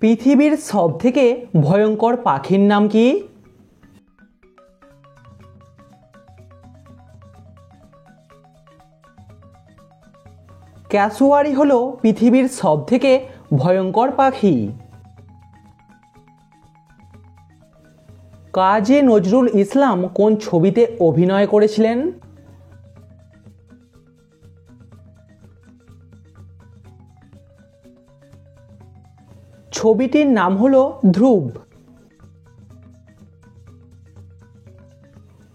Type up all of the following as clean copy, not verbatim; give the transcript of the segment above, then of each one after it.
পৃথিবীর সবথেকে ভয়ঙ্কর পাখির নাম কি? ক্যাসোয়ারি হলো পৃথিবীর সবথেকে ভয়ঙ্কর পাখি। কাজী নজরুল ইসলাম কোন ছবিতে অভিনয় করেছিলেন? ছবিটির নাম হলো ধ্রুব।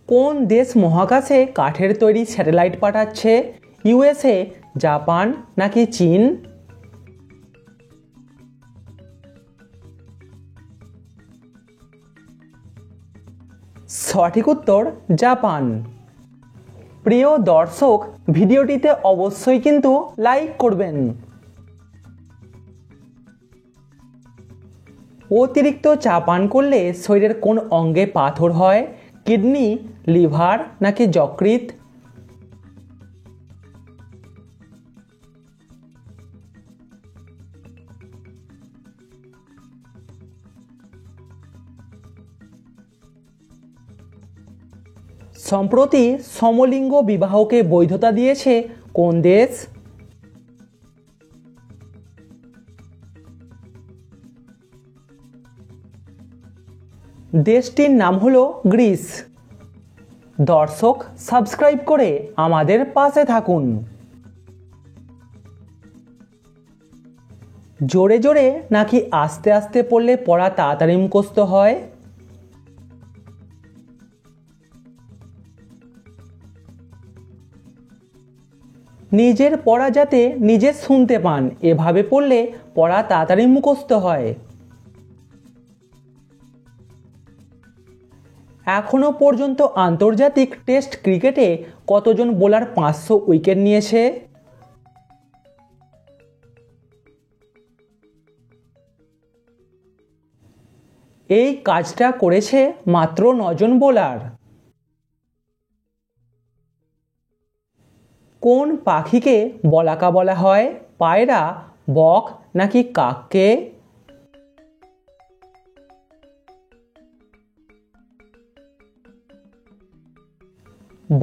কোন দেশ মহাকাশে কাঠের তৈরি স্যাটেলাইট পাঠাচ্ছে? ইউএসএ, জাপান নাকি চীন? সঠিক উত্তর জাপান। প্রিয় দর্শক, ভিডিওটিতে অবশ্যই কিন্তু লাইক করবেন। অতিরিক্ত চা পান করলে শরীরের কোন অঙ্গে পাথর হয়? কিডনি, লিভার নাকি যকৃৎ? সম্প্রতি সমলিঙ্গ বিবাহকে বৈধতা দিয়েছে কোন দেশ? দেশটির নাম হলো গ্রিস। দর্শক, সাবস্ক্রাইব করে আমাদের পাশে থাকুন। জোরে জোরে নাকি আস্তে আস্তে পড়লে পড়া তাড়াতাড়ি মুখস্থ হয়? নিজের পড়া যাতে নিজে শুনতে পান, এভাবে পড়লে পড়া তাড়াতাড়ি মুখস্থ হয়। এখনো পর্যন্ত আন্তর্জাতিক টেস্ট ক্রিকেটে কতজন বোলার 500 উইকেট নিয়েছে? এই কাজটা করেছে মাত্র 9 জন বোলার। কোন পাখিকে বলাকা বলা হয়? পায়রা, বক নাকি কাককে?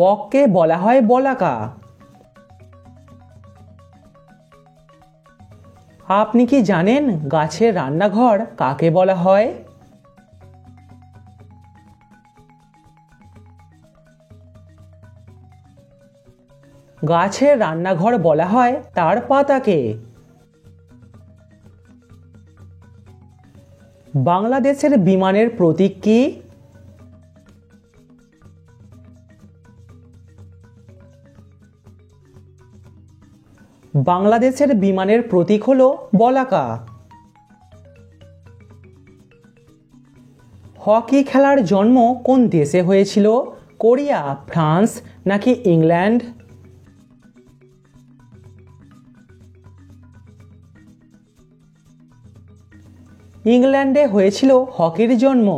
বককে বলা হয় বলাকা। আপনি কি জানেন গাছের রান্নাঘর কাকে বলা হয়? গাছের রান্নাঘর বলা হয় তার পাতাকে। বাংলাদেশের বিমানের প্রতীক কি? বাংলাদেশের বিমানের প্রতীক হলো বলাকা। হকি খেলার জন্ম কোন দেশে হয়েছিল? কোরিয়া, ফ্রান্স নাকি ইংল্যান্ড? ইংল্যান্ডে হয়েছিল হকির জন্ম।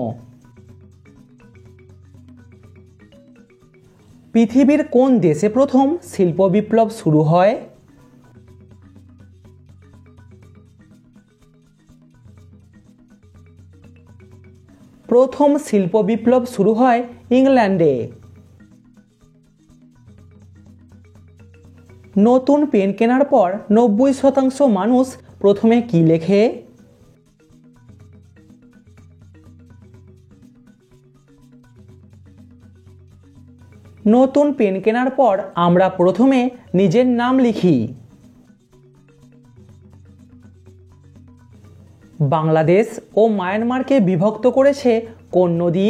পৃথিবীর কোন দেশে প্রথম শিল্প বিপ্লব শুরু হয়? প্রথম শিল্প বিপ্লব শুরু হয় ইংল্যান্ডে। নতুন পেন কেনার পর 90% মানুষ প্রথমে কি লেখে? নতুন পেন কেনার পর আমরা প্রথমে নিজের নাম লিখি। বাংলাদেশ ও মায়ানমারকে বিভক্ত করেছে কোন নদী?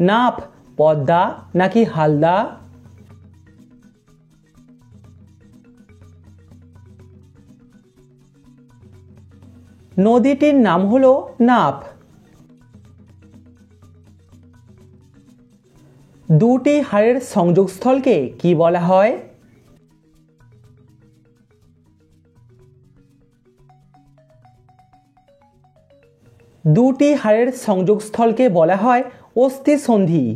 নাফ, পদ্মা নাকি হালদা? নদীটির নাম হলো নাফ। দুটি হাড়ের সংযোগস্থলকে কি বলা হয়? দুটি হাড়ের সংযোগস্থলকে বলা হয় অস্থিসন্ধি।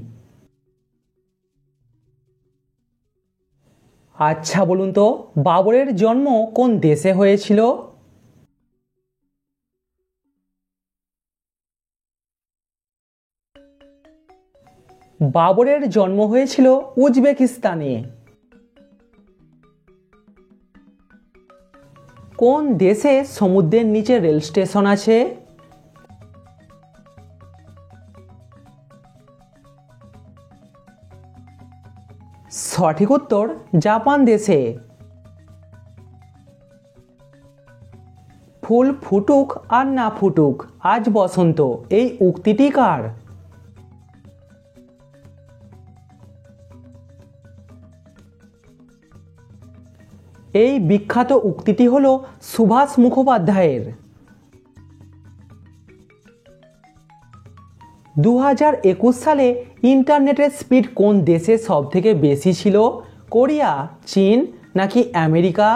আচ্ছা বলুন তো, বাবরের জন্ম কোন দেশে হয়েছিল? বাবরের জন্ম হয়েছিল উজবেকিস্তানে। কোন দেশে সমুদ্রের নিচে রেল স্টেশন আছে? সঠিক উত্তর জাপান দেশে। ফুল ফুটুক আর না ফুটুক আজ বসন্ত, এই উক্তিটি কার? এই বিখ্যাত উক্তিটি হল সুভাষ মুখোপাধ্যায়ের। 2021 সালে ইন্টারনেটের স্পিড কোন দেশে সবথেকে বেশি ছিল? কোরিয়া, চীন নাকি আমেরিকা?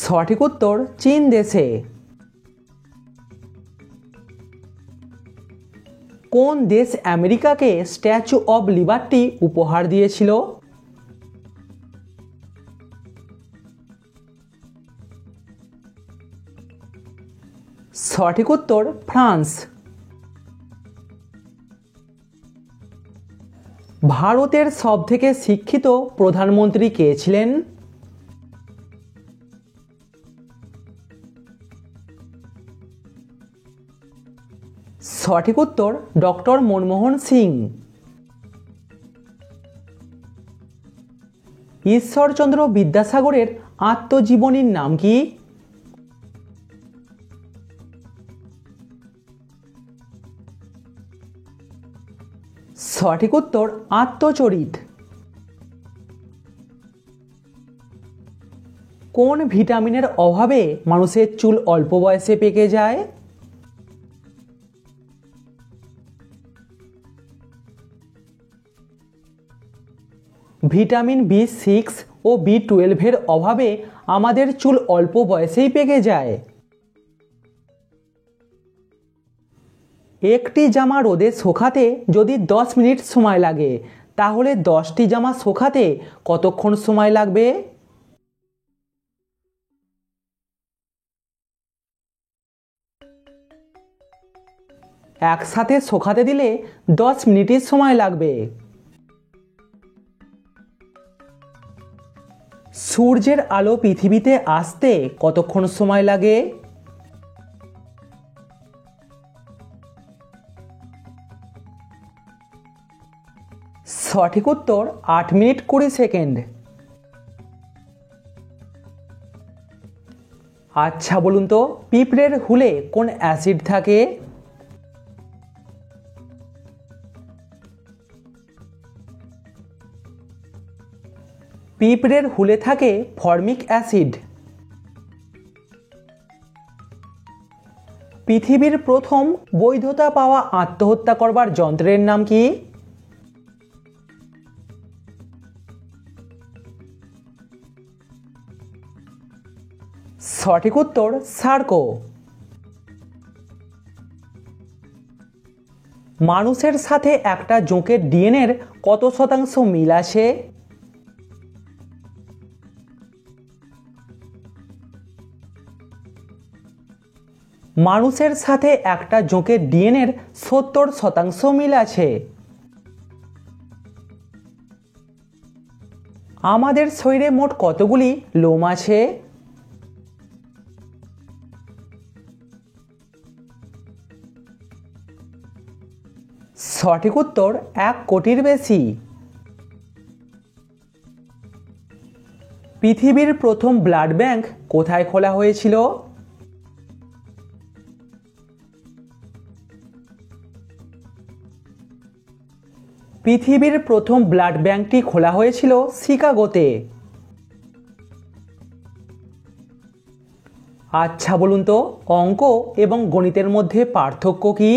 সঠিক উত্তর চীন দেশে। কোন দেশ আমেরিকাকে স্ট্যাচু অব লিবার্টি উপহার দিয়েছিল? সঠিক উত্তর ফ্রান্স। ভারতের সবথেকে শিক্ষিত প্রধানমন্ত্রী কে ছিলেন? সঠিক উত্তর ডক্টর মনমোহন সিং। ঈশ্বরচন্দ্র বিদ্যাসাগরের আত্মজীবনীর নাম কি? সঠিক উত্তর আত্মচরিত। কোন ভিটামিনের অভাবে মানুষের চুল অল্প বয়সে পেকে যায়? ভিটামিন B6 ও B12 অভাবে আমাদের চুল অল্প বয়সেই পেকে যায়। একটি জামা রোদে শুকাতে যদি 10 মিনিট সময় লাগে, তাহলে 10টি জামা শুকাতে কতক্ষণ সময় লাগবে? একসাথে শুকাতে দিলে 10 মিনিটই সময় লাগবে। সূর্যের আলো পৃথিবীতে আসতে কতক্ষণ সময় লাগে? সঠিক উত্তর 8 মিনিট 20 সেকেন্ড। আচ্ছা বলুন তো, পিঁপড়ের হুলে কোন অ্যাসিড থাকে? পিঁপড়ের হুলে থাকে ফর্মিক অ্যাসিড। পৃথিবীর প্রথম বৈধতা পাওয়া আত্মহত্যা করবার যন্ত্রের নাম কি? সঠিক উত্তর সার্কো। মানুষের সাথে একটা জোঁকের ডিএনএর কত শতাংশ মিল আছে? মানুষের সাথে একটা জোঁকের ডিএনএর 70% মিল আছে। আমাদের শরীরে মোট কতগুলি লোম আছে? সঠিক উত্তর 1 কোটির বেশি। পৃথিবীর প্রথম ব্লাড ব্যাংক কোথায় খোলা হয়েছিল? পৃথিবীর প্রথম ব্লাড ব্যাংকটি খোলা হয়েছিল শিকাগোতে। আচ্ছা বলুন তো, অঙ্ক এবং গণিতের মধ্যে পার্থক্য কি?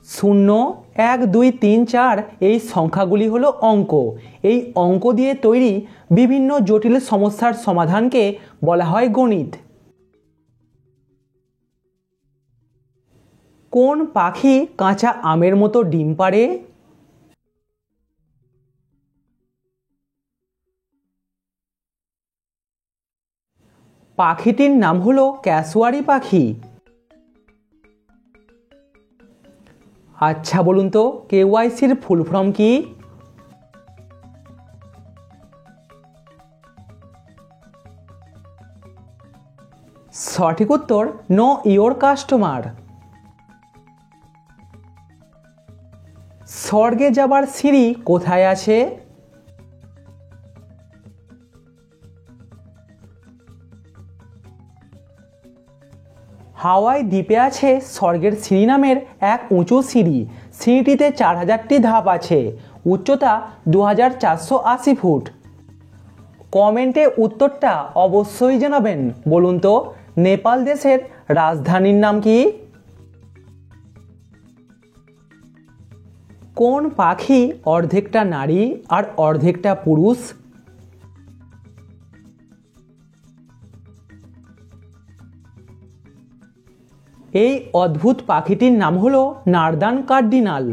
শূন্য, 1, 2, 3, 4 এই সংখ্যাগুলি হলো অঙ্ক। এই অঙ্ক দিয়ে তৈরি বিভিন্ন জটিল সমস্যার সমাধানকে বলা হয় গণিত। কোন পাখি কাঁচা আমের মতো ডিম পাড়ে? পাখিটির নাম হলো ক্যাসুয়ারি পাখি। আচ্ছা বলুন তো কেওয়াইসির ফুল ফর্ম কি? সঠিক উত্তর নো ইওর কাস্টমার। স্বর্গে যাবার সিঁড়ি কোথায় আছে? হাওয়াই দ্বীপে আছে স্বর্গের সিঁড়ি নামের এক উঁচু সিঁড়ি। সিঁড়িটিতে 4000টি ধাপ আছে, উচ্চতা 2480 ফুট। কমেন্টে উত্তরটা অবশ্যই জানাবেন। বলুন তো নেপাল দেশের রাজধানীর নাম কি? কোন পাখি অর্ধেকটা নারী আর অর্ধেকটা পুরুষ? এই অদ্ভুত পাখিটির নাম হলো নার্দান কার্ডিনাল।